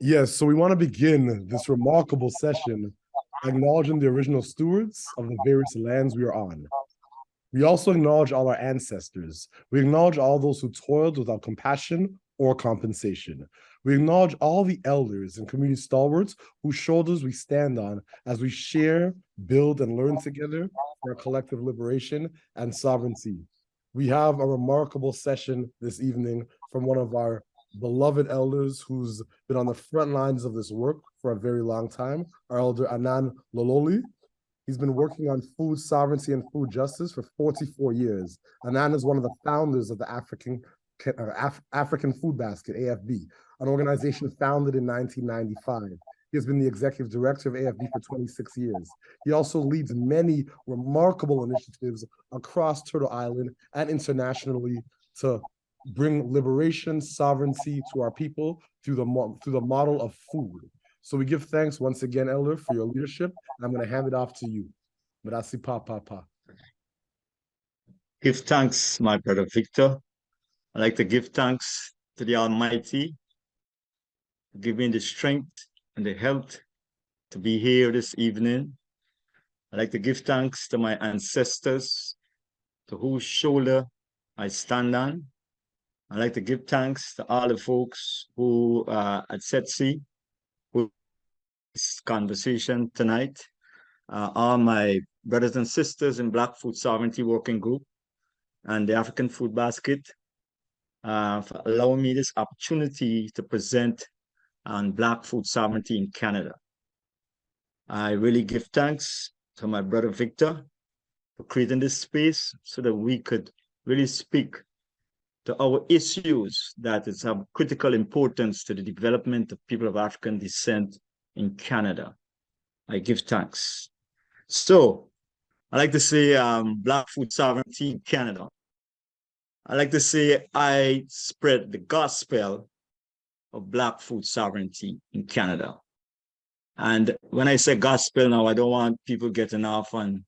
Yes, so we want to begin this remarkable session acknowledging the original stewards of the various lands we are on. We also acknowledge all our ancestors. We acknowledge all those who toiled without compassion or compensation. We acknowledge all the elders and community stalwarts whose shoulders we stand on as we share, build, and learn together for our collective liberation and sovereignty. We have a remarkable session this evening from one of our beloved elders who's been on the front lines of this work for a very long time, our elder Anan Lololi. He's been working on food sovereignty and food justice for 44 years. Anan is one of the founders of the African FoodBasket, AFB, an organization founded in 1995. He has been the executive director of AFB for 26 years. He also leads many remarkable initiatives across Turtle Island and internationally to bring liberation, sovereignty to our people through the model of food. So we give thanks once again, Elder, for your leadership. And I'm going to hand it off to you. Merasi pa pa pa. Give thanks, my brother Victor. I'd like to give thanks to the Almighty for giving the strength and the health to be here this evening. I'd like to give thanks to my ancestors, to whose shoulder I stand on. I'd like to give thanks to all the folks who at Setsi, who this conversation tonight, all my brothers and sisters in Black Food Sovereignty Working Group and the African FoodBasket for allowing me this opportunity to present on Black food sovereignty in Canada. I really give thanks to my brother Victor for creating this space so that we could really speak to our issues that is of critical importance to the development of people of African descent in Canada. I give thanks. So I like to say Black food sovereignty in Canada. I like to say I spread the gospel of Black food sovereignty in Canada. And when I say gospel now, I don't want people getting off on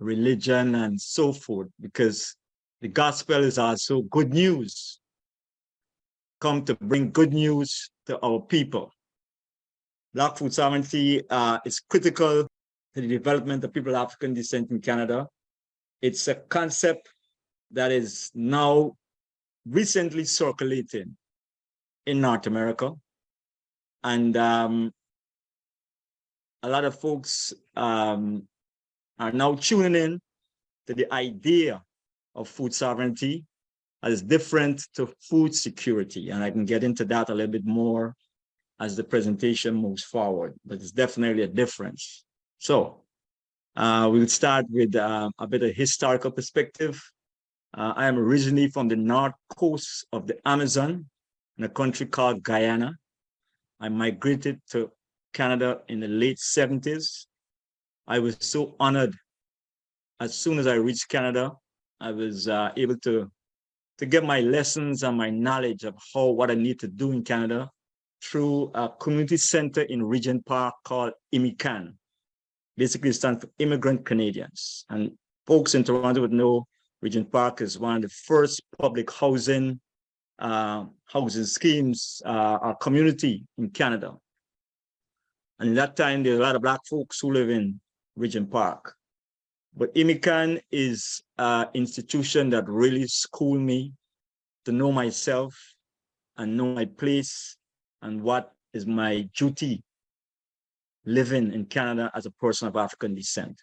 religion and so forth, because the gospel is also good news. Come to bring good news to our people. Black food sovereignty is critical to the development of people of African descent in Canada. It's a concept that is now recently circulating in North America. And a lot of folks are now tuning in to the idea of food sovereignty as different to food security. And I can get into that a little bit more as the presentation moves forward, but it's definitely a difference. So we'll start with a bit of historical perspective. I am originally from the north coast of the Amazon in a country called Guyana. I migrated to Canada in the late 70s. I was so honored. As soon as I reached Canada, I was able to get my lessons and my knowledge of what I need to do in Canada through a community center in Regent Park called Afri-Can. Basically, it stands for Immigrant Canadians. And folks in Toronto would know Regent Park is one of the first public housing schemes, our community in Canada. And in that time, there's a lot of Black folks who live in Regent Park. But Afri-Can is an institution that really schooled me to know myself and know my place and what is my duty living in Canada as a person of African descent.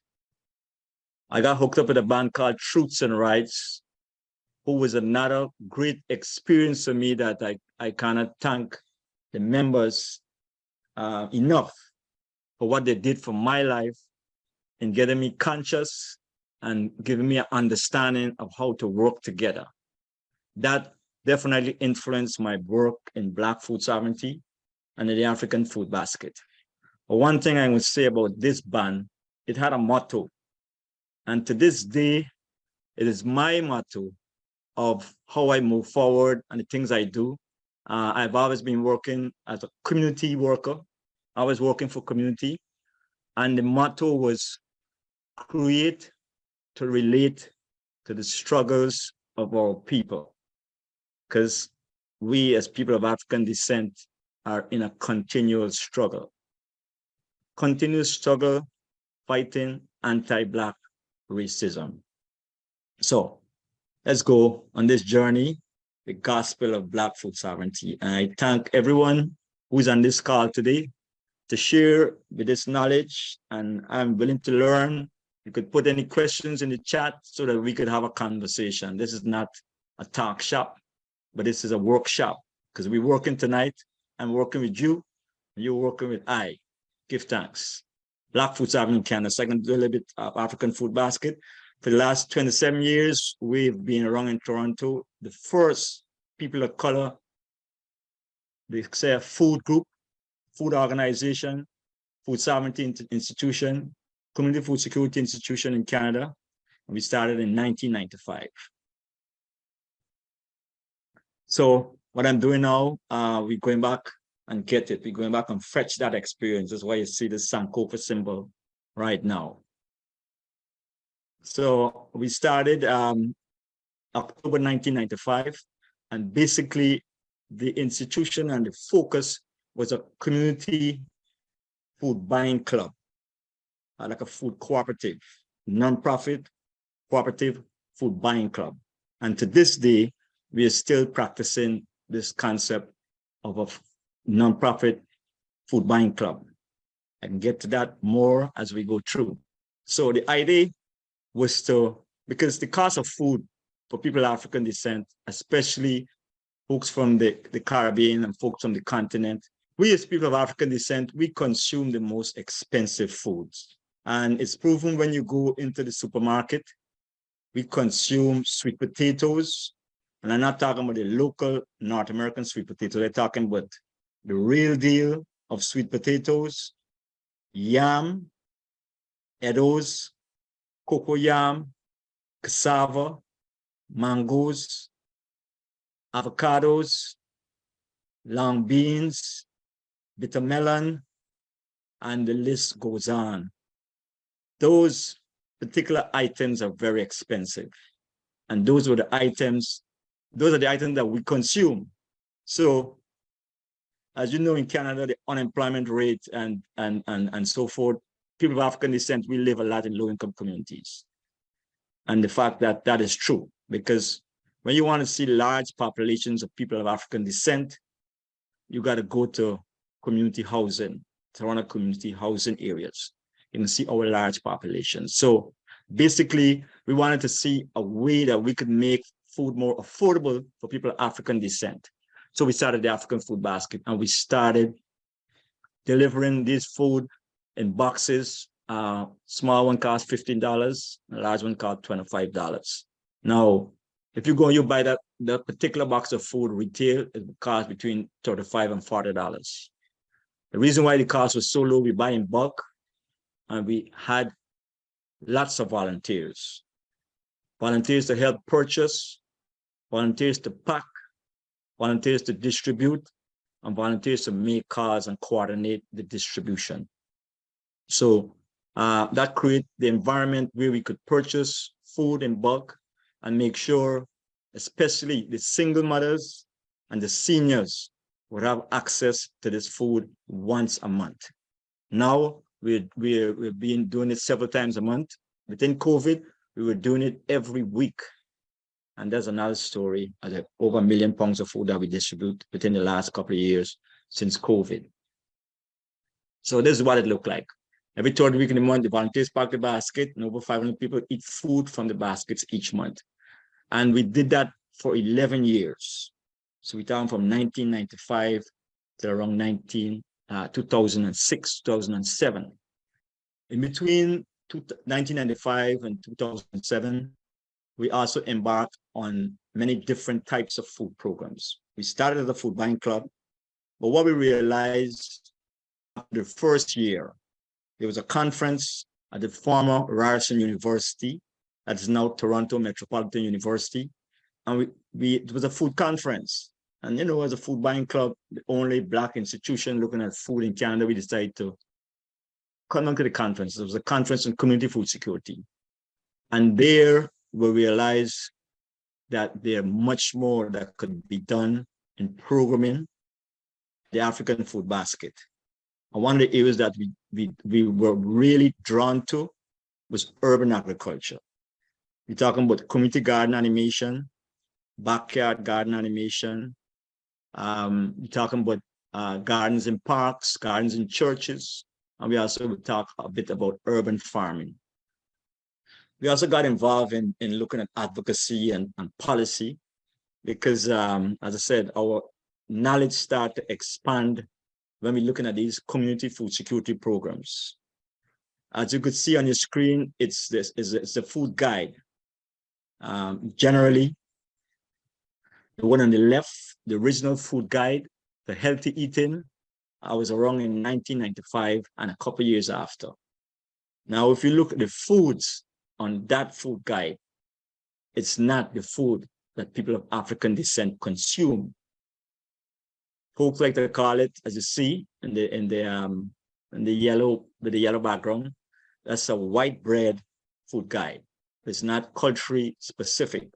I got hooked up with a band called Truths and Rights, who was another great experience for me that I cannot thank the members enough for what they did for my life in getting me conscious and giving me an understanding of how to work together. That definitely influenced my work in Black food sovereignty and in the African FoodBasket. But one thing I would say about this band, it had a motto. And to this day, it is my motto of how I move forward and the things I do. I've always been working as a community worker. I was working for community. And the motto was create to relate to the struggles of our people. Because we as people of African descent are in a continual struggle fighting anti-Black racism. So let's go on this journey, the gospel of Black food sovereignty. And I thank everyone who's on this call today to share with this knowledge, and I'm willing to learn. You could put any questions in the chat so that we could have a conversation. This is not a talk shop, but this is a workshop, because we're working tonight. I'm working with you, and you're working with I. Give thanks. Black food sovereignty in Canada. So I can do a little bit of African food basket. For the last 27 years, we've been around in Toronto, the first people of color, they say a food group, food organization, food sovereignty institution, community food security institution in Canada. And we started in 1995. So what I'm doing now, we're going back and get it. We're going back and fetch that experience. That's why you see the Sankofa symbol right now. So we started October 1995, and basically the institution and the focus was a community food buying club, like a food cooperative, non-profit cooperative food buying club. And to this day, we are still practicing this concept of a non-profit food buying club. I can get to that more as we go through. So the idea was because the cost of food for people of African descent, especially folks from the Caribbean and folks from the continent, we as people of African descent, we consume the most expensive foods. And it's proven when you go into the supermarket, we consume sweet potatoes. And I'm not talking about the local North American sweet potato. They're talking about the real deal of sweet potatoes, yam, eddos, cocoyam, cassava, mangoes, avocados, long beans, bitter melon, and the list goes on. Those particular items are very expensive. And those are the items that we consume. So, as you know, in Canada, the unemployment rate and so forth, people of African descent, we live a lot in low-income communities. And the fact that that is true, because when you want to see large populations of people of African descent, you got to go to community housing, Toronto community housing areas. You can see our large populations. So basically, we wanted to see a way that we could make food more affordable for people of African descent. So we started the African Food Basket, and we started delivering this food in boxes. Small one costs $15, a large one costs $25. Now, if you go and you buy that particular box of food retail, it costs between $35 and $40. The reason why the cost was so low, we buy in bulk, and we had lots of volunteers. Volunteers to help purchase, volunteers to pack, volunteers to distribute, and volunteers to make calls and coordinate the distribution. So that created the environment where we could purchase food in bulk and make sure, especially the single mothers and the seniors, would have access to this food once a month. Now, we've been doing it several times a month. Within COVID, we were doing it every week. And there's another story, over 1 million pounds of food that we distribute within the last couple of years since COVID. So this is what it looked like. Every third week in the month, the volunteers pack the basket, and over 500 people eat food from the baskets each month. And we did that for 11 years. So we started from 1995 to around 2006, 2007. In between 1995 and 2007, we also embarked on many different types of food programs. We started as a food buying club, but what we realized after the first year, there was a conference at the former Ryerson University, that is now Toronto Metropolitan University, and it was a food conference. And you know, as a food buying club, the only Black institution looking at food in Canada, we decided to come on to the conference. It was a conference on community food security. And there we realized that there's much more that could be done in programming the Afri-Can FoodBasket. And one of the areas that we were really drawn to was urban agriculture. We're talking about community garden animation, backyard garden animation. We're talking about gardens in parks, gardens in churches, and we also talk a bit about urban farming. We also got involved in looking at advocacy and policy because, as I said, our knowledge started to expand when we're looking at these community food security programs. As you could see on your screen, it's the food guide. Generally, the one on the left, the original food guide, the healthy eating, I was around in 1995 and a couple of years after. Now, if you look at the foods on that food guide, it's not the food that people of African descent consume. Folks like to call it, as you see in the yellow with the yellow background, that's a white bread food guide. It's not culturally specific.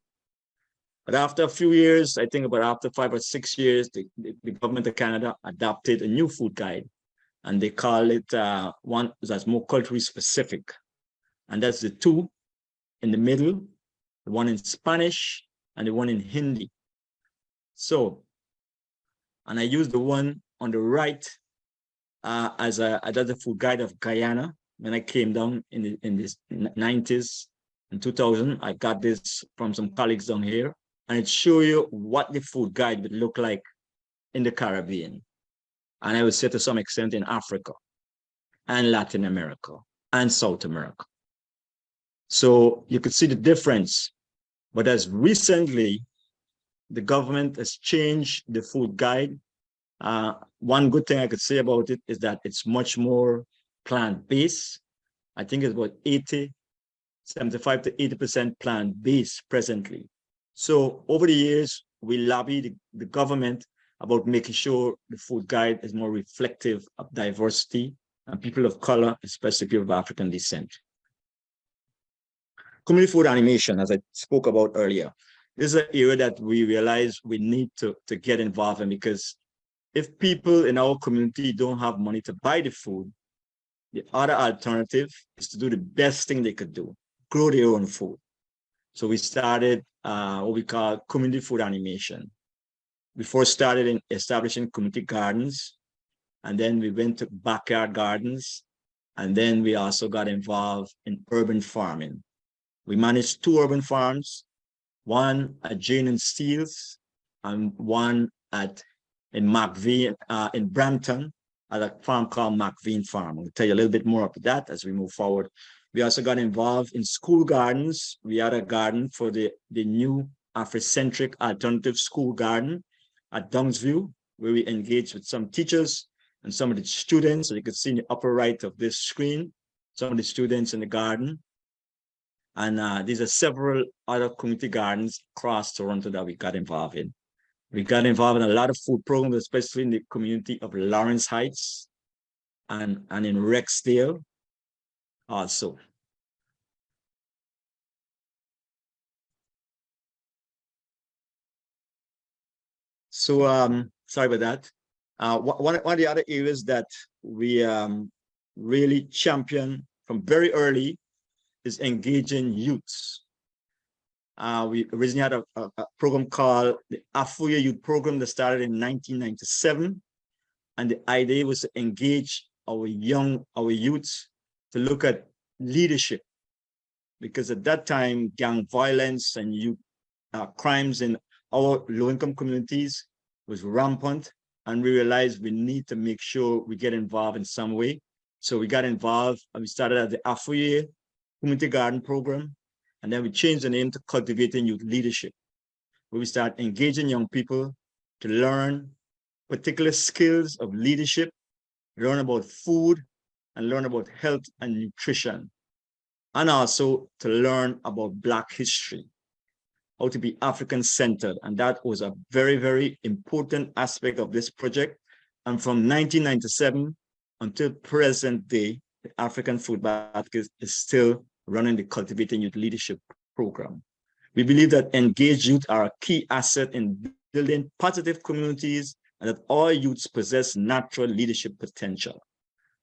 But after a few years, I think about after 5 or 6 years, the government of Canada adopted a new food guide, and they call it one that's more culturally specific. And that's the two in the middle, the one in Spanish and the one in Hindi. So, and I use the one on the right as a food guide of Guyana. When I came down in the 90s, in 2000, I got this from some colleagues down here, and it shows you what the food guide would look like in the Caribbean. And I would say to some extent in Africa and Latin America and South America. So you could see the difference. But as recently, the government has changed the food guide. One good thing I could say about it is that it's much more plant-based. I think it's about 75 to 80% plant-based presently. So over the years, we lobbied the government about making sure the food guide is more reflective of diversity and people of color, especially people of African descent. Community food animation, as I spoke about earlier, this is an area that we realize we need to get involved in, because if people in our community don't have money to buy the food, the other alternative is to do the best thing they could do, grow their own food. So we started what we call community food animation. We first started in establishing community gardens, and then we went to backyard gardens, and then we also got involved in urban farming. We managed 2 urban farms, one at Jane and Steeles, and one in McVean, in Brampton, at a farm called McVean Farm. I'll tell you a little bit more about that as we move forward. We also got involved in school gardens. We had a garden for the new Afrocentric alternative school garden at Dunsview, where we engaged with some teachers and some of the students. So you can see in the upper right of this screen, some of the students in the garden. And these are several other community gardens across Toronto that we got involved in. We got involved in a lot of food programs, especially in the community of Lawrence Heights and in Rexdale also. So sorry about that. One of the other areas that we really champion from very early is engaging youths. We originally had a program called the Afri Youth Program that started in 1997. And the idea was to engage our youths to look at leadership. Because at that time, gang violence and youth crimes in our low-income communities was rampant. And we realized we need to make sure we get involved in some way. So we got involved and we started at the Afri Community Garden Program. And then we changed the name to Cultivating Youth Leadership, where we start engaging young people to learn particular skills of leadership, learn about food, and learn about health and nutrition. And also to learn about Black history, how to be African-centered. And that was a very, very important aspect of this project. And from 1997 until present day, the Afri-Can FoodBasket is still running the Cultivating Youth Leadership Program. We believe that engaged youth are a key asset in building positive communities and that all youths possess natural leadership potential.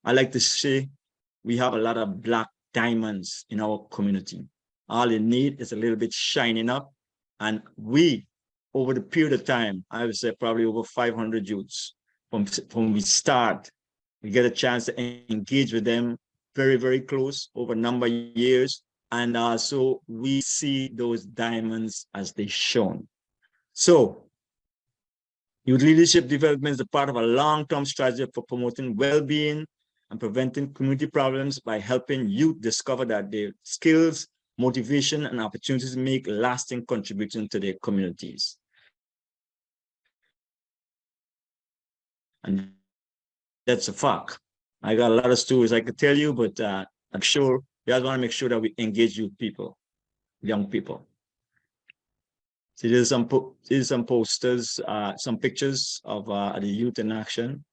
I like to say we have a lot of Black diamonds in our community. All you need is a little bit shining up. And we, over the period of time, I would say probably over 500 youths, from we start, we get a chance to engage with them very, very close over a number of years. And so we see those diamonds as they shone. So youth leadership development is a part of a long-term strategy for promoting well-being and preventing community problems by helping youth discover that their skills, motivation, and opportunities make lasting contributions to their communities. And that's a fact. I got a lot of stories I could tell you, but I'm sure we just want to make sure that we engage youth people, young people. So there's some posters, some pictures of the youth in action.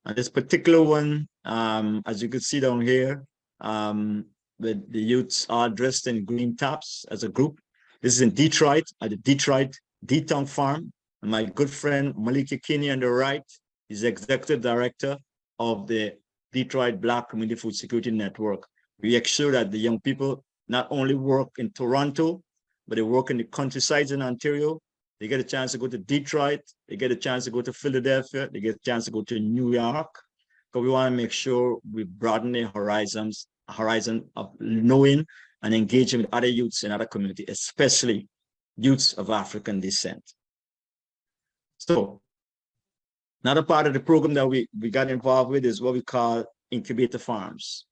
And this particular one, as you can see down here, the youths are dressed in green tops as a group. This is in Detroit, at the Detroit D-Town Farm. And my good friend Malika Kinney on the right is the executive director of the Detroit Black Community Food Security Network. We ensure that the young people not only work in Toronto, but they work in the countrysides in Ontario. They get a chance to go to Detroit. They get a chance to go to Philadelphia. They get a chance to go to New York. Because we want to make sure we broaden their horizon of knowing and engaging with other youths in other communities, especially youths of African descent. So another part of the program that we got involved with is what we call incubator farms.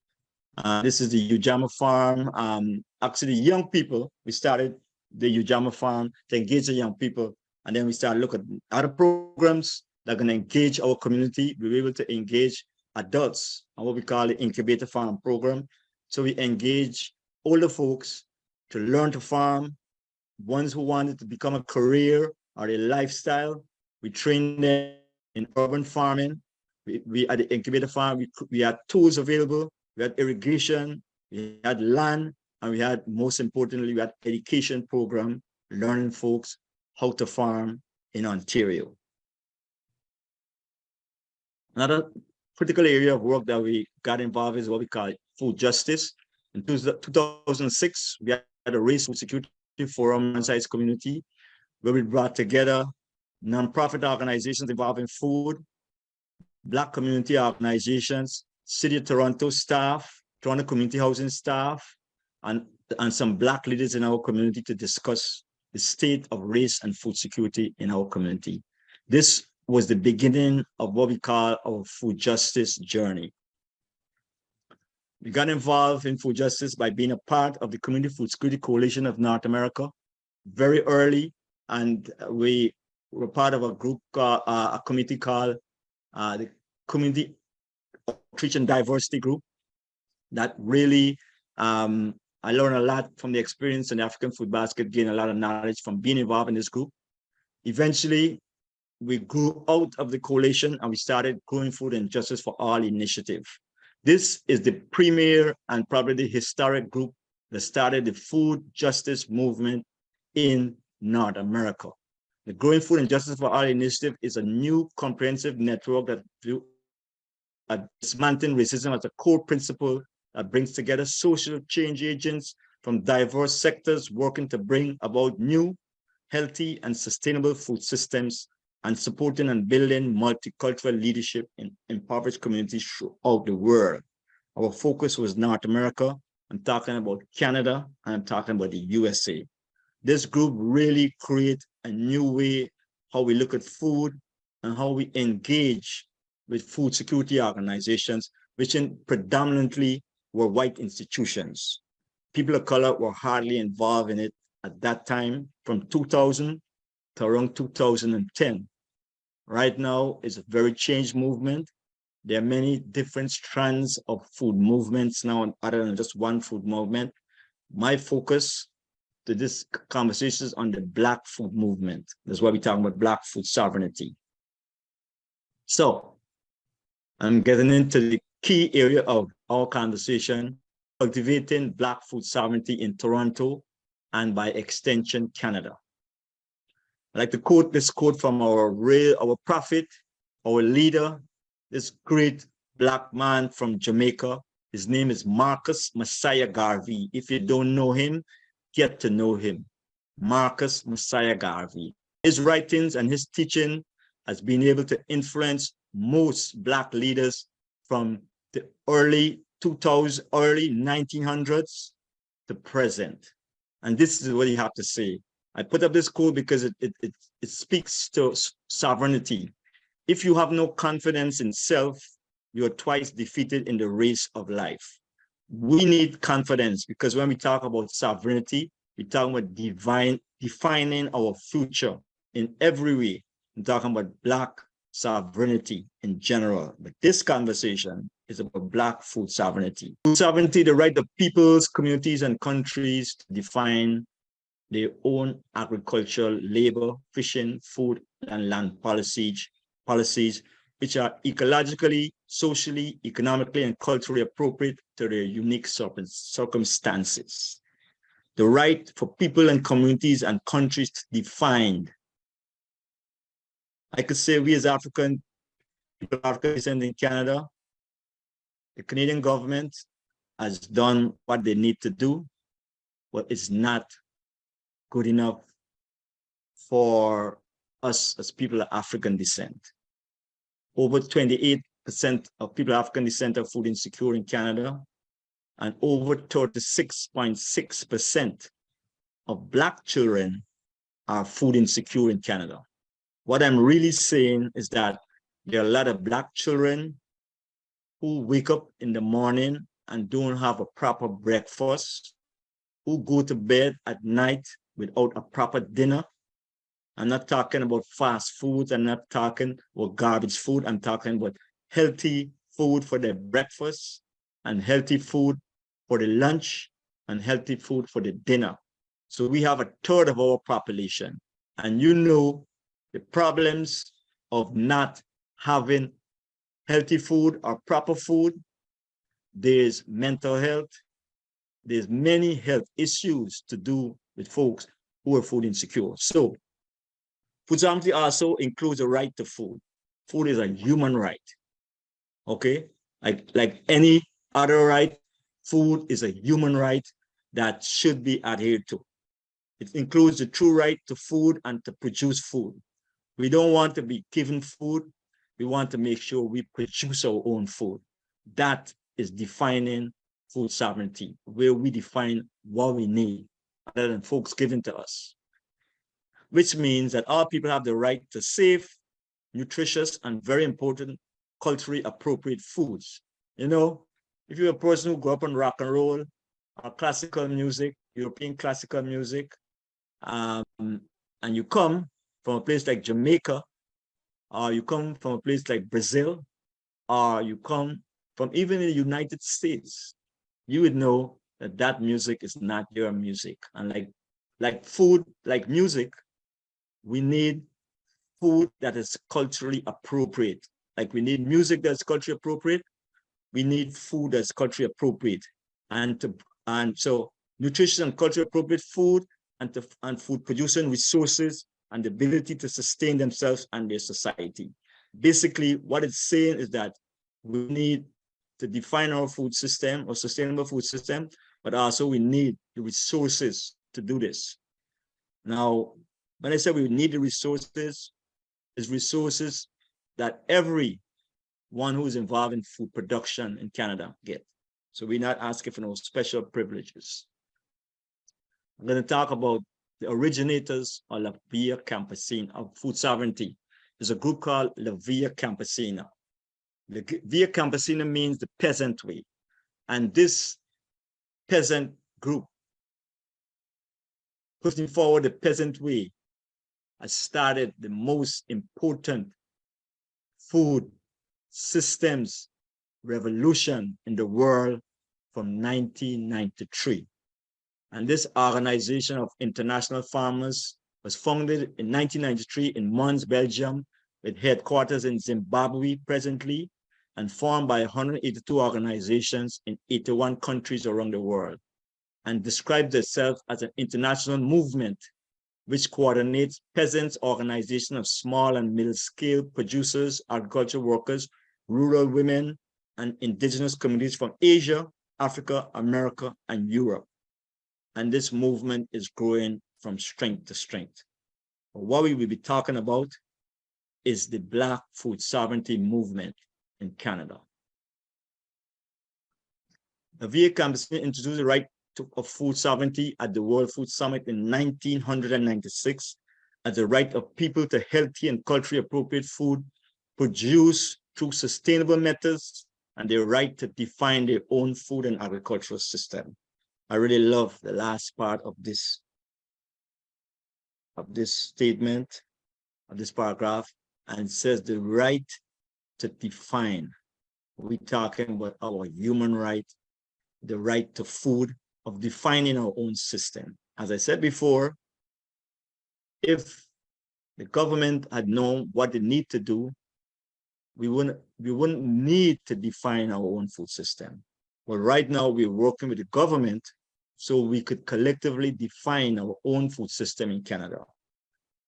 This is the Ujamaa farm. Actually, young people, we started the Ujamaa farm to engage the young people. And then we started looking at other programs that are going to engage our community. We were able to engage adults on what we call the incubator farm program. So we engage older folks to learn to farm, ones who wanted to become a career or a lifestyle. We train them in urban farming. We at the incubator farm, we had tools available. We had irrigation, we had land, and we had, most importantly, we had education program, learning folks how to farm in Ontario. Another critical area of work that we got involved is what we call food justice. In 2006, we had a race food security forum inside community where we brought together nonprofit organizations involving food, Black community organizations, City of Toronto staff, Toronto community housing staff, and some Black leaders in our community to discuss the state of race and food security in our community. This was the beginning of what we call our food justice journey. We got involved in food justice by being a part of the Community Food Security Coalition of North America very early, and we were part of a group, a committee called the Community Outreach and Diversity Group. That really, I learned a lot from the experience in the African FoodBasket, gained a lot of knowledge from being involved in this group. Eventually, we grew out of the coalition and we started Growing Food and Justice for All initiative. This is the premier and probably the historic group that started the food justice movement in North America. The Growing Food and Justice for All initiative is a new comprehensive network that dismantling racism as a core principle that brings together social change agents from diverse sectors working to bring about new, healthy, and sustainable food systems and supporting and building multicultural leadership in impoverished communities throughout the world. Our focus was North America. I'm talking about Canada, and I'm talking about the USA. This group really created a new way how we look at food and how we engage with food security organizations, which predominantly were white institutions. People of color were hardly involved in it at that time, from 2000 to around 2010. Right now, it's a very changed movement. There are many different strands of food movements now, other than just one food movement. My focus to this conversation is on the Black food movement. That's why we're talking about Black food sovereignty. So I'm getting into the key area of our conversation, cultivating Black food sovereignty in Toronto and by extension, Canada. I like to quote this quote from our prophet, our leader, this great Black man from Jamaica. His name is Marcus Messiah Garvey. If you don't know him, get to know him. Marcus Messiah Garvey. His writings and his teaching has been able to influence most Black leaders from the early 2000s, early 1900s to present. And this is what you have to say. I put up this quote because it speaks to sovereignty. If you have no confidence in self, you are twice defeated in the race of life. We need confidence because when we talk about sovereignty, we talk about defining our future in every way. We're talking about Black sovereignty in general. But this conversation is about Black food sovereignty. Food sovereignty, the right of peoples, communities, and countries to define their own agricultural, labor, fishing, food, and land policies, which are ecologically, socially, economically, and culturally appropriate to their unique circumstances. The right for people and communities and countries to define. I could say we as African people of African descent in Canada, the Canadian government has done what they need to do, but it's not good enough for us as people of African descent. Over 28% of people of African descent are food insecure in Canada, and over 36.6% of Black children are food insecure in Canada. What I'm really saying is that there are a lot of Black children who wake up in the morning and don't have a proper breakfast, who go to bed at night without a proper dinner. I'm not talking about fast food. I'm not talking about garbage food. I'm talking about healthy food for their breakfast and healthy food for the lunch and healthy food for the dinner. So we have a third of our population. And you know the problems of not having healthy food or proper food. There's mental health. There's many health issues to do with folks who are food insecure. So food sovereignty also includes a right to food. Food is a human right, okay? Like any other right, food is a human right that should be adhered to. It includes the true right to food and to produce food. We don't want to be given food. We want to make sure we produce our own food. That is defining food sovereignty, where we define what we need rather than folks giving to us, which means that our people have the right to safe, nutritious, and very important culturally appropriate foods. You know, if you're a person who grew up on rock and roll or classical music, European classical music, and you come from a place like Jamaica, or you come from a place like Brazil, or you come from even the United States, you would know that that music is not your music. And like food, like music, we need food that is culturally appropriate. Like we need music that's culturally appropriate. We need food that's culturally appropriate. And so nutritious and culturally appropriate food and food producing resources and the ability to sustain themselves and their society. Basically, what it's saying is that we need to define our food system or sustainable food system, but also we need the resources to do this. Now, when I say we need the resources, it's resources that everyone who is involved in food production in Canada get. So we're not asking for no special privileges. I'm going to talk about the originators of La Via Campesina, of food sovereignty. There's a group called La Via Campesina. The Via Campesina means the peasant way. And this peasant group, putting forward the peasant way, has started the most important food systems revolution in the world from 1993. And this organization of international farmers was founded in 1993 in Mons, Belgium, with headquarters in Zimbabwe presently, and formed by 182 organizations in 81 countries around the world, and describes itself as an international movement which coordinates peasants' organization of small and middle-scale producers, agricultural workers, rural women, and indigenous communities from Asia, Africa, America, and Europe. And this movement is growing from strength to strength. What we will be talking about is the Black food sovereignty movement in Canada. The VA campaign introduced the right of food sovereignty at the World Food Summit in 1996 as the right of people to healthy and culturally appropriate food produced through sustainable methods and their right to define their own food and agricultural system. I really love the last part of this statement, of this paragraph, and it says the right to define. We're talking about our human right, the right to food, of defining our own system. As I said before, if the government had known what they need to do, we wouldn't need to define our own food system. But right now we're working with the government so we could collectively define our own food system in Canada.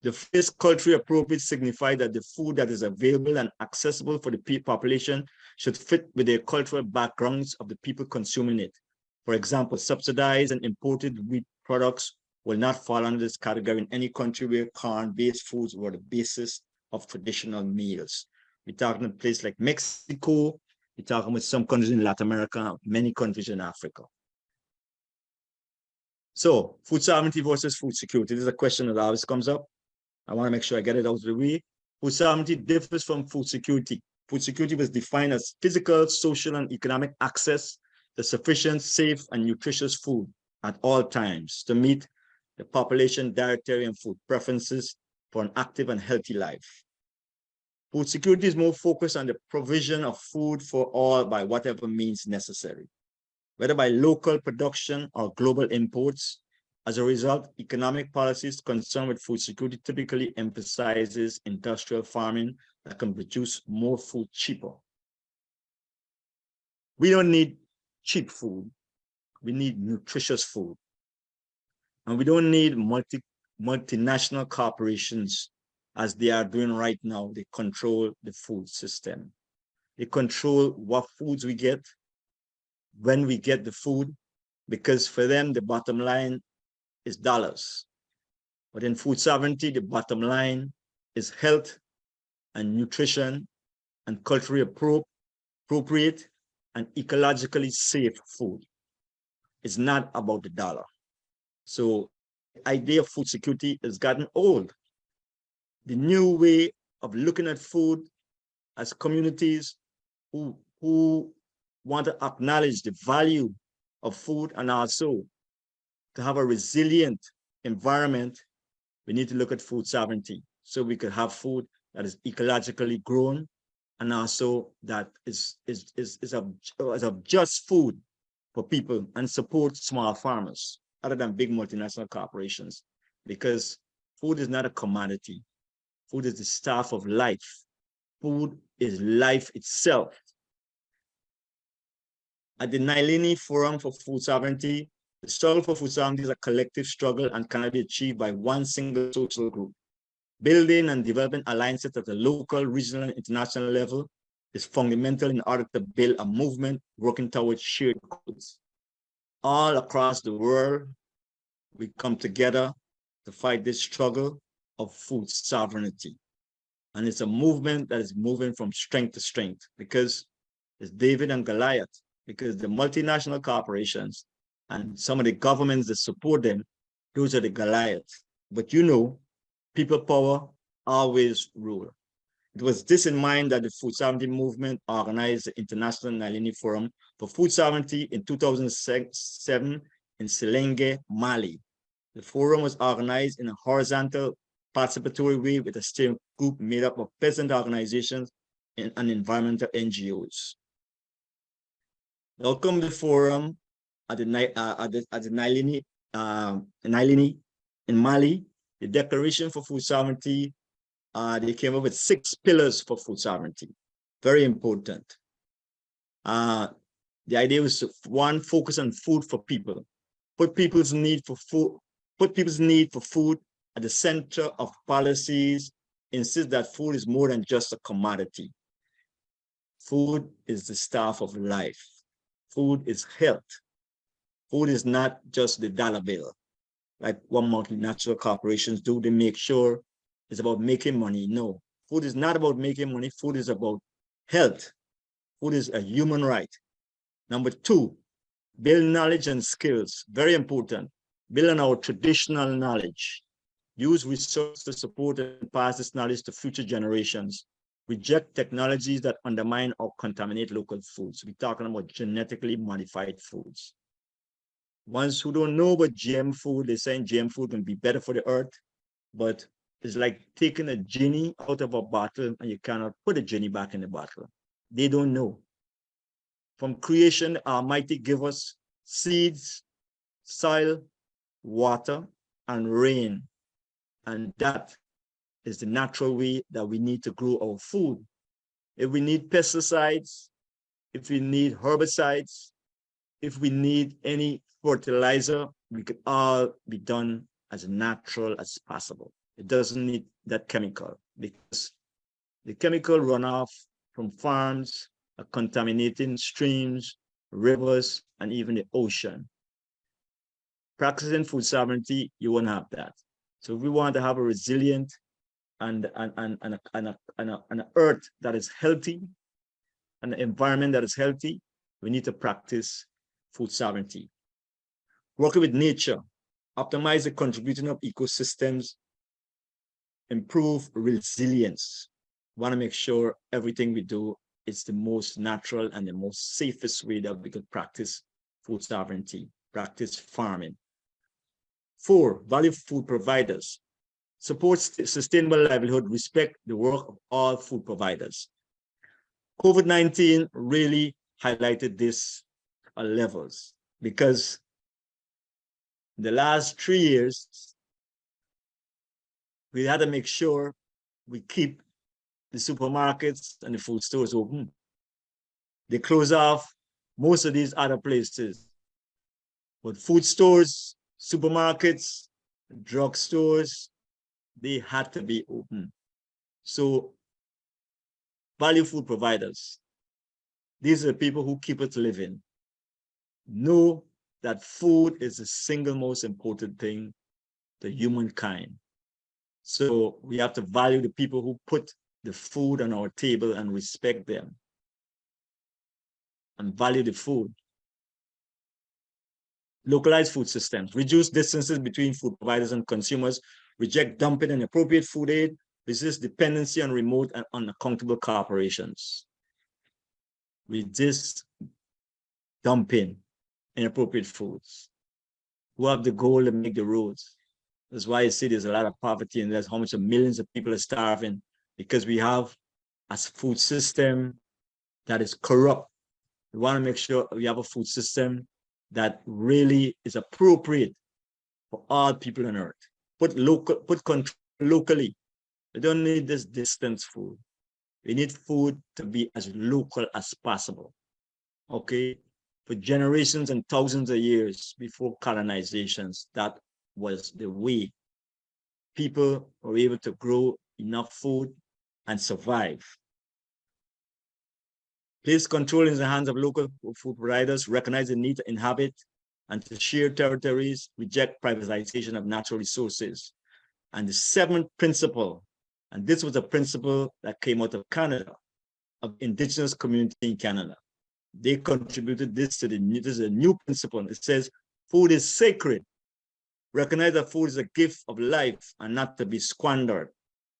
The phrase culturally appropriate signifies that the food that is available and accessible for the population should fit with their cultural backgrounds of the people consuming it. For example, subsidized and imported wheat products will not fall under this category in any country where corn-based foods were the basis of traditional meals. We're talking about places like Mexico, we're talking about some countries in Latin America, many countries in Africa. So, food sovereignty versus food security. This is a question that always comes up. I want to make sure I get it out of the way. Food sovereignty differs from food security. Food security was defined as physical, social, and economic access to sufficient, safe, and nutritious food at all times to meet the population dietary and food preferences for an active and healthy life. Food security is more focused on the provision of food for all by whatever means necessary, whether by local production or global imports. As a result, economic policies concerned with food security typically emphasizes industrial farming that can produce more food cheaper. We don't need cheap food. We need nutritious food. And we don't need multinational corporations as they are doing right now. They control the food system. They control what foods we get, when we get the food, because for them, the bottom line is dollars. But in food sovereignty, the bottom line is health and nutrition and culturally appropriate and ecologically safe food. It's not about the dollar. So the idea of food security has gotten old. The new way of looking at food as communities who want to acknowledge the value of food and also to have a resilient environment, we need to look at food sovereignty so we could have food that is ecologically grown and also that is of just food for people and support small farmers other than big multinational corporations, because food is not a commodity. Food is the staff of life. Food is life itself. At the Nilini Forum for Food Sovereignty, the struggle for food sovereignty is a collective struggle and cannot be achieved by one single social group. Building and developing alliances at the local, regional, and international level is fundamental in order to build a movement working towards shared goals. All across the world, we come together to fight this struggle of food sovereignty. And it's a movement that is moving from strength to strength, because it's David and Goliath, because the multinational corporations and some of the governments that support them, those are the Goliaths. But you know, people power always rule. It was this in mind that the Food Sovereignty Movement organized the International Nilini Forum for Food Sovereignty in 2007 in Selenge, Mali. The forum was organized in a horizontal participatory way with a steering group made up of peasant organizations and environmental NGOs. Welcome to the forum at the Nilini in Mali. The Declaration for Food Sovereignty, they came up with 6 pillars for food sovereignty. Very important. The idea was to, 1, focus on food for people. Put people's need for food at the center of policies insist that food is more than just a commodity. Food is the staff of life. Food is health. Food is not just the dollar bill, like what multinational corporations do. They make sure it's about making money. No, food is not about making money. Food is about health. Food is a human right. Number two, build knowledge and skills. Very important. Build on our traditional knowledge. Use research to support and pass this knowledge to future generations. Reject technologies that undermine or contaminate local foods. We're talking about genetically modified foods. Ones who don't know about GM food, they're saying GM food can be better for the earth, but it's like taking a genie out of a bottle and you cannot put a genie back in the bottle. They don't know. From creation, Almighty give us seeds, soil, water, and rain. And that is the natural way that we need to grow our food. If we need pesticides, if we need herbicides, if we need any fertilizer, we could all be done as natural as possible. It doesn't need that chemical because the chemical runoff from farms are contaminating streams, rivers, and even the ocean. Practicing food sovereignty, you won't have that. So if we want to have a resilient and an earth that is healthy, an environment that is healthy, we need to practice food sovereignty. Working with nature, optimize the contribution of ecosystems, improve resilience. We want to make sure everything we do is the most natural and the most safest way that we could practice food sovereignty, practice farming. 4, value food providers. Support sustainable livelihood, respect the work of all food providers. COVID-19 really highlighted this at levels because in the last 3 years, we had to make sure we keep the supermarkets and the food stores open. They close off most of these other places. But food stores, supermarkets, drugstores, they had to be open. So value food providers, these are the people who keep us living. Know that food is the single most important thing to humankind. So we have to value the people who put the food on our table and respect them and value the food. Localize food systems, reduce distances between food providers and consumers, reject dumping and appropriate food aid, resist dependency on remote and unaccountable corporations. Resist dumping inappropriate foods. Who have the goal to make the roads? That's why I say there's a lot of poverty and there's how much of millions of people are starving because we have a food system that is corrupt. We want to make sure we have a food system that really is appropriate for all people on earth. Put control locally. We don't need this distance food. We need food to be as local as possible. Okay? For generations and thousands of years before colonizations, that was the way people were able to grow enough food and survive. Place control in the hands of local food providers, recognize the need to inhabit and to share territories, reject privatization of natural resources. And the 7th principle, and this was a principle that came out of Canada, of Indigenous community in Canada. They contributed this to this is a new principle. It says, food is sacred. Recognize that food is a gift of life and not to be squandered.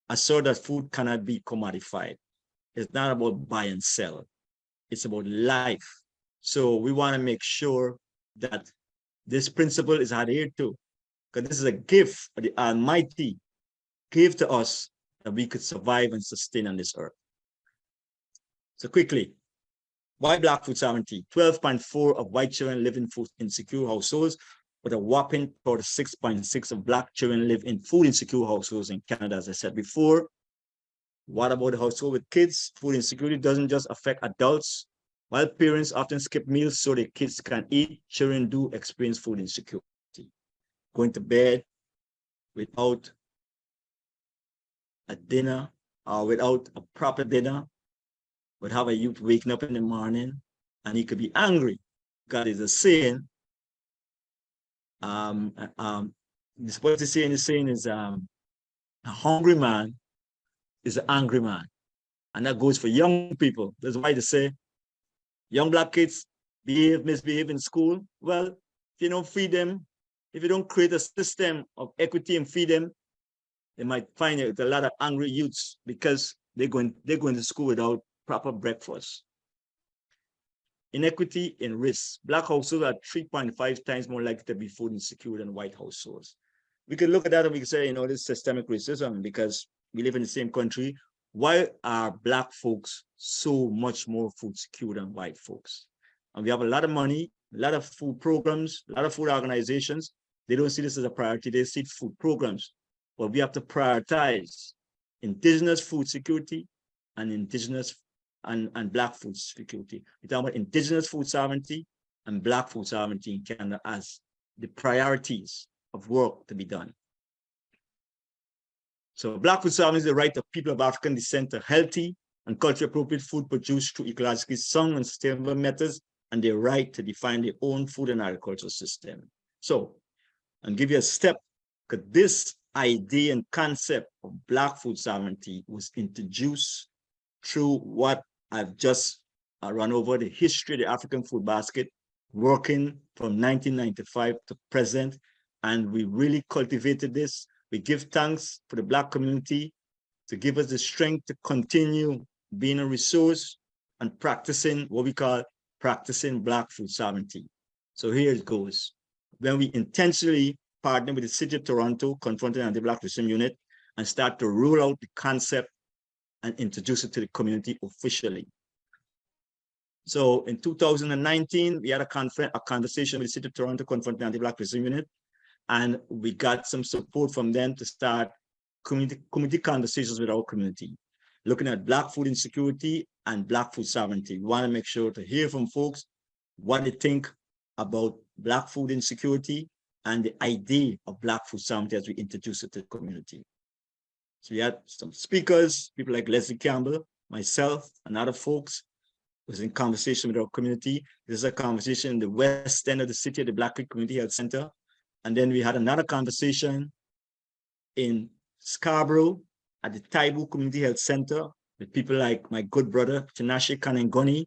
Assert that food cannot be commodified. It's not about buy and sell. It's about life. So we want to make sure that this principle is adhered to, because this is a gift of the Almighty gave to us that we could survive and sustain on this earth. So quickly, why Black food sovereignty? 12.4% of white children live in food insecure households, but a whopping 46.6% of Black children live in food insecure households in Canada, as I said before. What about the household with kids? Food insecurity doesn't just affect adults. While parents often skip meals so their kids can eat, children do experience food insecurity. Going to bed without a dinner or without a proper dinner, would have a youth waking up in the morning and he could be angry because there's a saying, what the saying is a hungry man is an angry man. And that goes for young people. That's why they say young Black kids misbehave in school. Well, if you don't feed them, if you don't create a system of equity and feed them, they might find a lot of angry youths because they're going to school without proper breakfast. Inequity in risk. Black households are 3.5 times more likely to be food insecure than white households. We could look at that and we could say, this is systemic racism because we live in the same country. Why are Black folks so much more food secure than white folks? And we have a lot of money, a lot of food programs, a lot of food organizations. They don't see this as a priority. They see food programs. But we have to prioritize indigenous food security and indigenous and Black food security. We're talking about indigenous food sovereignty and Black food sovereignty in Canada as the priorities of work to be done. So Black food sovereignty is the right of people of African descent to healthy and culturally appropriate food produced through ecologically sound and sustainable methods, and their right to define their own food and agricultural system. So, I'll give you a step, because this idea and concept of Black food sovereignty was introduced through what I've just run over, the history of the African food basket, working from 1995 to present, and we really cultivated this. We give thanks for the Black community to give us the strength to continue being a resource and practicing what we call practicing Black food sovereignty. So here it goes. When we intentionally partner with the City of Toronto, confronting anti-Black racism unit, and start to roll out the concept and introduce it to the community officially. So in 2019, we had a conversation with the City of Toronto, confronting anti-Black racism unit, and we got some support from them to start community conversations with our community, looking at Black food insecurity and Black food sovereignty. We want to make sure to hear from folks what they think about Black food insecurity and the idea of Black food sovereignty as we introduce it to the community. So we had some speakers, people like Leslie Campbell, myself, and other folks was in conversation with our community. This is a conversation in the west end of the city at the Black Creek Community Health Center. And then we had another conversation in Scarborough at the Taibu Community Health Center with people like my good brother, Tinashe Kanengoni,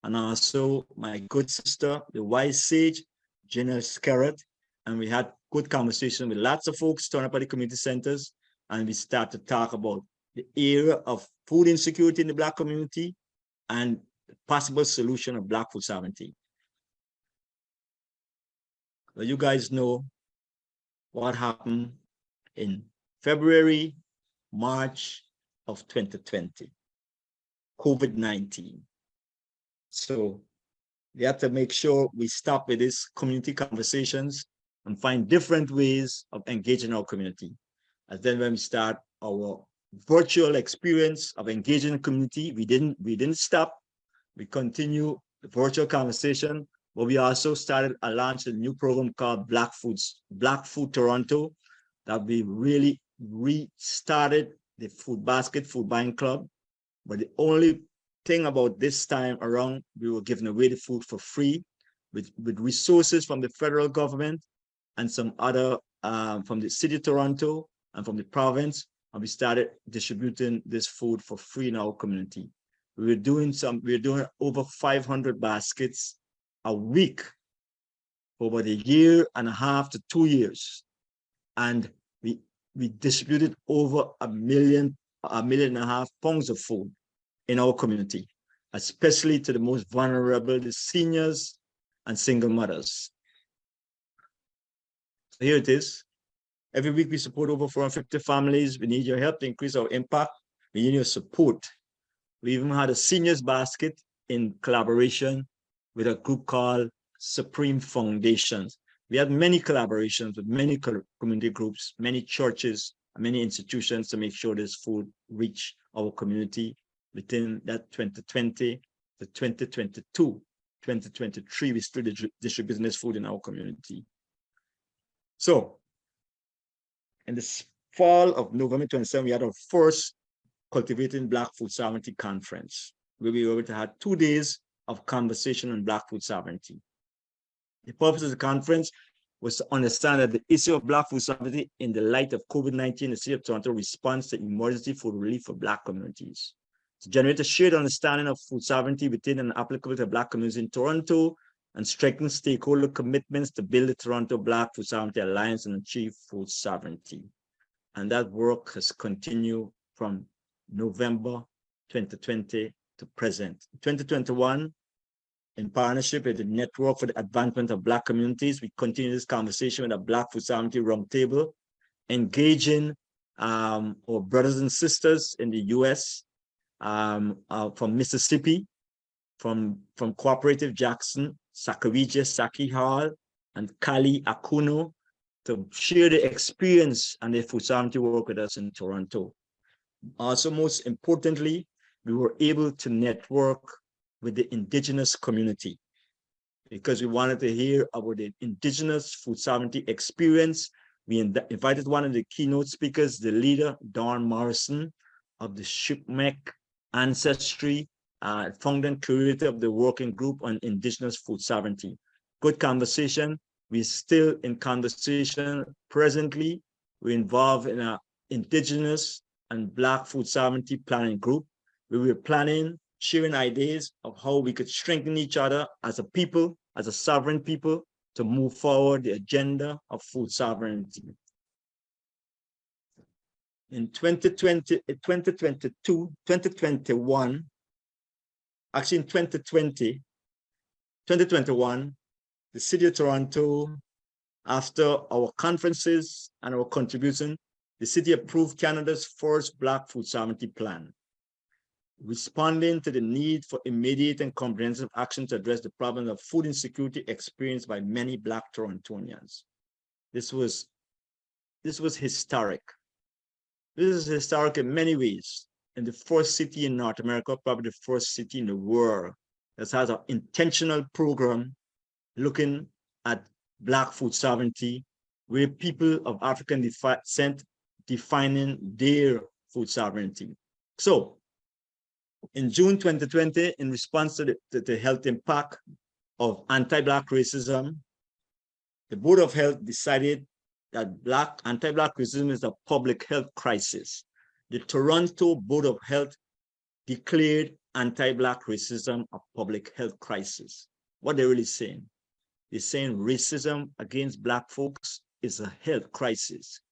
and also my good sister, the wise sage, Jenna Scarrett. And we had good conversation with lots of folks turn up at the community centers. And we start to talk about the area of food insecurity in the Black community and the possible solution of Black food sovereignty. Well, you guys know what happened in February, March of 2020, COVID-19. So we have to make sure we stop with these community conversations and find different ways of engaging our community. And then when we start our virtual experience of engaging the community, we didn't stop. We continue the virtual conversation, but we also launched a new program called Black Food Toronto, that we really restarted the food basket, food buying club. But the only thing about this time around, we were giving away the food for free with resources from the federal government and some other from the City of Toronto and from the province, and we started distributing this food for free in our community. We were doing over 500 baskets a week for about a year and a half to 2 years. And we distributed over 1.5 million pounds of food in our community, especially to the most vulnerable, the seniors and single mothers. So here it is. Every week we support over 450 families. We need your help to increase our impact. We need your support. We even had a seniors basket in collaboration with a group called Supreme Foundations. We had many collaborations with many community groups, many churches, many institutions to make sure this food reach our community within that 2020 to 2022, 2023, we still distributing this food in our community. So in the fall of November 27, we had our first Cultivating Black Food Sovereignty Conference, where we were able to have 2 days of conversation on Black food sovereignty. The purpose of the conference was to understand that the issue of Black food sovereignty in the light of COVID-19, the City of Toronto response to emergency food relief for Black communities, to generate a shared understanding of food sovereignty within and applicable to Black communities in Toronto, and strengthen stakeholder commitments to build the Toronto Black Food Sovereignty Alliance and achieve food sovereignty. And that work has continued from November 2020 to present. 2021, in partnership with the Network for the Advancement of Black Communities, we continue this conversation with a Black Food Sovereignty Roundtable, engaging our brothers and sisters in the US, from Mississippi, from Cooperative Jackson, Sacagawea, Saki Hall, and Kali Akuno, to share the experience and their food sovereignty work with us in Toronto. Also, most importantly, we were able to network with the Indigenous community because we wanted to hear about the Indigenous food sovereignty experience. We invited one of the keynote speakers, the leader, Don Morrison, of the Shukmek Ancestry, founder and curator of the working group on Indigenous food sovereignty. Good conversation. We're still in conversation presently. We're involved in an Indigenous and Black food sovereignty planning group. We were planning, sharing ideas of how we could strengthen each other as a people, as a sovereign people, to move forward the agenda of food sovereignty. In 2020, 2022, 2021, actually in 2021, the City of Toronto, after our conferences and our contribution, the city approved Canada's first Black food sovereignty plan, responding to the need for immediate and comprehensive action to address the problem of food insecurity experienced by many Black Torontonians. This was historic. This is historic in many ways. In the first city in North America, probably the first city in the world that has an intentional program looking at Black food sovereignty, where people of African descent defining their food sovereignty. So, in June 2020, in response to the health impact of anti-Black racism, the Board of Health decided that anti-Black racism is a public health crisis. The Toronto Board of Health declared anti-Black racism a public health crisis. What they're really saying? They're saying racism against Black folks is a health crisis.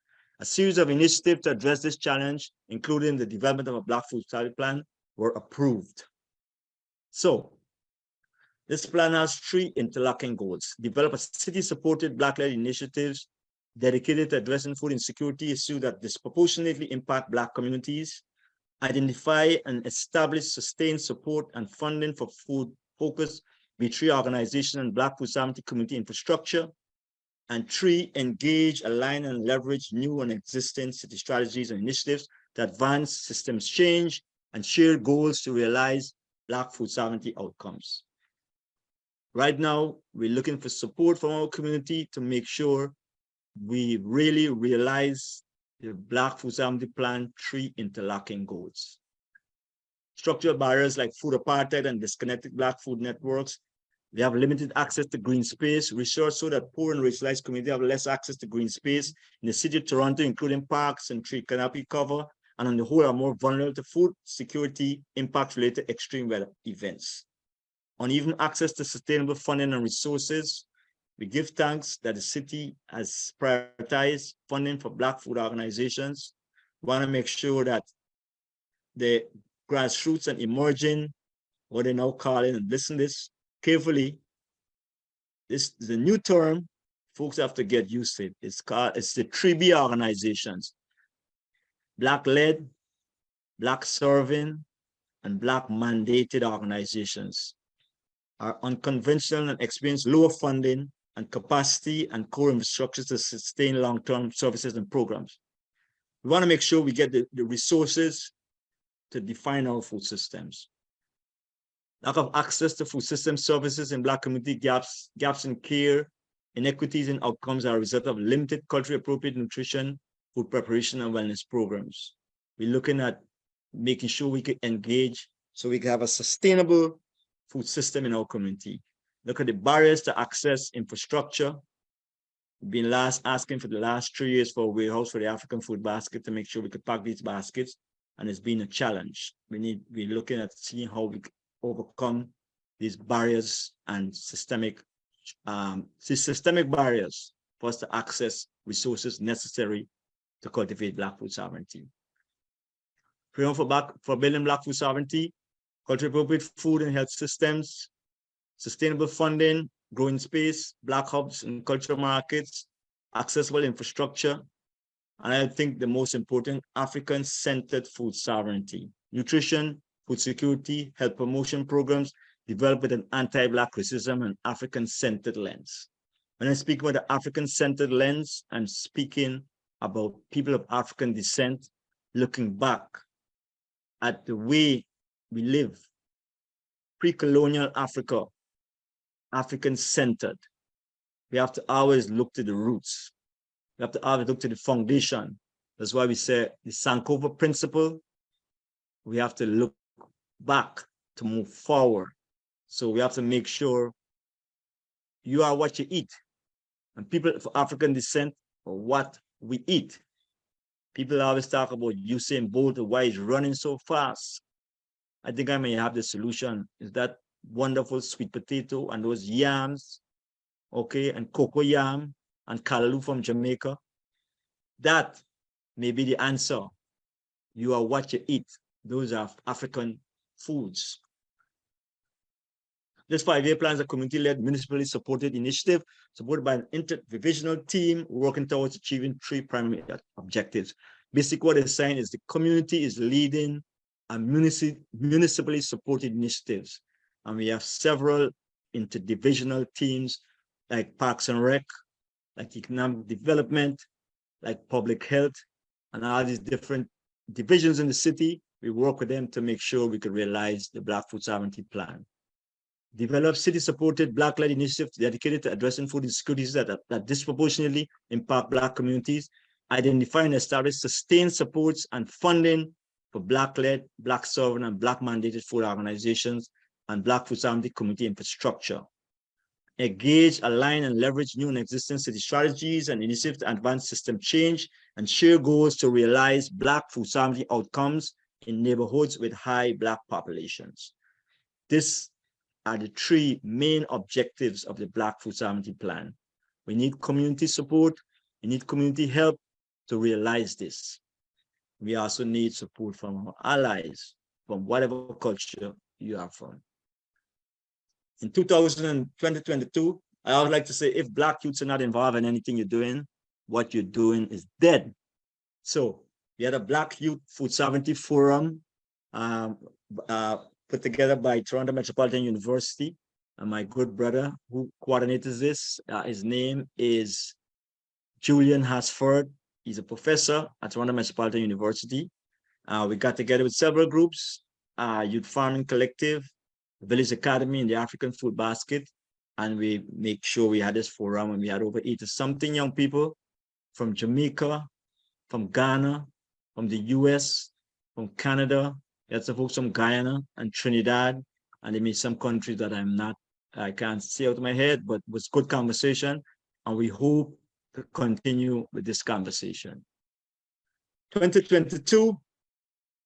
A series of initiatives to address this challenge, including the development of a Black food sovereignty plan, were approved. So, this plan has 3 interlocking goals: develop a city-supported Black-led initiatives dedicated to addressing food insecurity issues that disproportionately impact Black communities, identify and establish sustained support and funding for food-focused B3 organization and Black food sovereignty community infrastructure, and 3, engage, align, and leverage new and existing city strategies and initiatives to advance systems change and share goals to realize Black food sovereignty outcomes. Right now, we're looking for support from our community to make sure we really realize the Black food sovereignty plan 3 interlocking goals. Structural barriers like food apartheid and disconnected Black food networks. They have limited access to green space, research so that poor and racialized communities have less access to green space in the city of Toronto, including parks and tree canopy cover, and on the whole are more vulnerable to food security impacts related to extreme weather events. Uneven access to sustainable funding and resources. We give thanks that the city has prioritized funding for Black food organizations. We want to make sure that the grassroots and emerging, what they now call it, and listen to this carefully, this is a new term, folks have to get used to it. It's the 3B organizations: Black-led, Black-serving, and Black-mandated organizations are unconventional and experience lower funding and capacity and core infrastructures to sustain long-term services and programs. We want to make sure we get the resources to define our food systems. Lack of access to food system services in Black community, gaps in care, inequities in outcomes are a result of limited culturally appropriate nutrition, food preparation and wellness programs. We're looking at making sure we can engage so we can have a sustainable food system in our community. Look at the barriers to access infrastructure. We've been asking for the last 3 years for a warehouse for the African FoodBasket to make sure we could pack these baskets, and it's been a challenge. We're looking at seeing how we can overcome these barriers and systemic barriers for us to access resources necessary to cultivate Black food sovereignty. For building Black food sovereignty, culturally appropriate food and health systems, sustainable funding, growing space, Black hubs and cultural markets, accessible infrastructure, and I think the most important, African-centered food sovereignty, nutrition, food security, health promotion programs developed with an anti-Black racism and African-centered lens. When I speak about the African-centered lens, I'm speaking about people of African descent looking back at the way we live, pre-colonial Africa, African-centered. We have to always look to the roots. We have to always look to the foundation. That's why we say the Sankofa principle, we have to look back to move forward. So we have to make sure you are what you eat. And people of African descent are what we eat. People always talk about Usain Bolt, why he's running so fast. I think I may have the solution. Is that wonderful sweet potato and those yams, okay, and cocoa yam and callaloo from Jamaica. That may be the answer. You are what you eat. Those are African foods. This 5-year plan is a community-led, municipally supported initiative supported by an interdivisional team working towards achieving 3 primary objectives. Basically, what it's saying is the community is leading a municipally supported initiatives. And we have several interdivisional teams like Parks and Rec, like economic development, like public health, and all these different divisions in the city. We work with them to make sure we can realize the Black Food Sovereignty Plan. Develop city-supported Black-led initiatives dedicated to addressing food insecurities that disproportionately impact Black communities. Identify and establish sustained supports and funding for Black-led, Black sovereign, and Black-mandated food organizations and Black food sovereignty community infrastructure. Engage, align, and leverage new and existing city strategies and initiatives to advance system change and share goals to realize Black food sovereignty outcomes in neighborhoods with high Black populations. These are the 3 main objectives of the Black Food Sovereignty Plan. We need community support, we need community help to realize this. We also need support from our allies, from whatever culture you are from. In 2022, I would like to say, if Black youths are not involved in anything you're doing, what you're doing is dead. So we had a Black Youth Food Sovereignty Forum put together by Toronto Metropolitan University, and my good brother who coordinates this, his name is Julian Hasford. He's a professor at Toronto Metropolitan University. We got together with several groups, Youth Farming Collective, Village Academy, and the African FoodBasket, and we make sure we had this forum, and we had over 80-something young people from Jamaica, from Ghana, from the US, from Canada. We had some folks from Guyana and Trinidad, and they made some countries that I can't see out of my head, but it was good conversation, and we hope to continue with this conversation. 2022,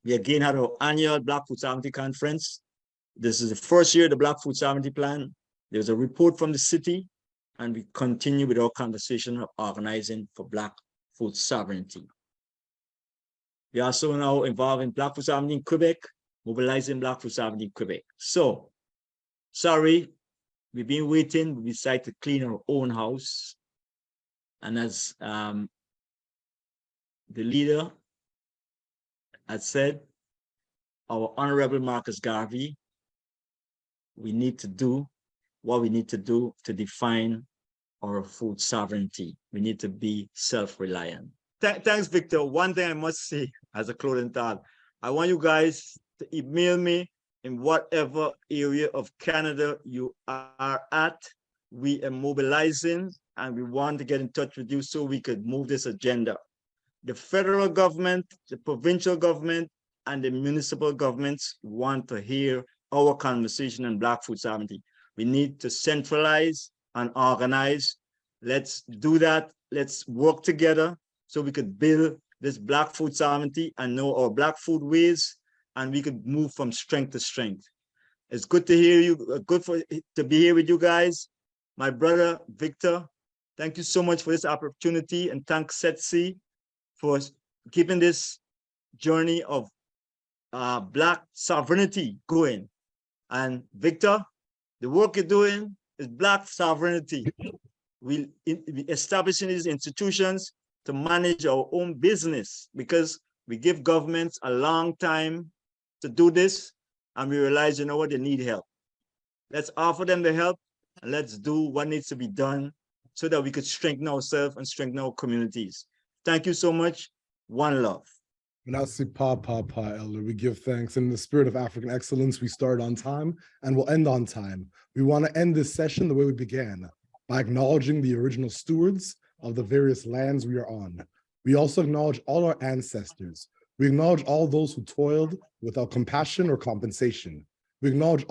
we again had our annual Black Food Sovereignty Conference. This is the first year of the Black Food Sovereignty Plan. There's a report from the city, and we continue with our conversation of organizing for Black food sovereignty. We are also now involved in Black food sovereignty in Quebec, mobilizing Black food sovereignty in Quebec. So, sorry, we've been waiting. We decided to clean our own house. And as the leader had said, our Honorable Marcus Garvey, we need to do what we need to do to define our food sovereignty. We need to be self-reliant. Thanks, Victor. One thing I must say as a closing thought, I want you guys to email me in whatever area of Canada you are at. We are mobilizing and we want to get in touch with you so we could move this agenda. the federal government, the provincial government, and the municipal governments want to hear our conversation on Black food sovereignty. We need to centralize and organize. Let's do that. Let's work together so we could build this Black food sovereignty and know our Black food ways, and we could move from strength to strength. It's good to hear you, to be here with you guys. My brother, Victor, thank you so much for this opportunity, and thank Setsi for keeping this journey of Black sovereignty going. And Victor, the work you're doing is Black sovereignty. We establishing these institutions to manage our own business, because we give governments a long time to do this, and we realize, you know what, they need help. Let's offer them the help, and let's do what needs to be done so that we could strengthen ourselves and strengthen our communities. Thank you so much. One love. Elder, we give thanks. In the spirit of African excellence, we start on time and we'll end on time. We want to end this session the way we began, by acknowledging the original stewards of the various lands we are on. We also acknowledge all our ancestors. We acknowledge all those who toiled without compassion or compensation. We acknowledge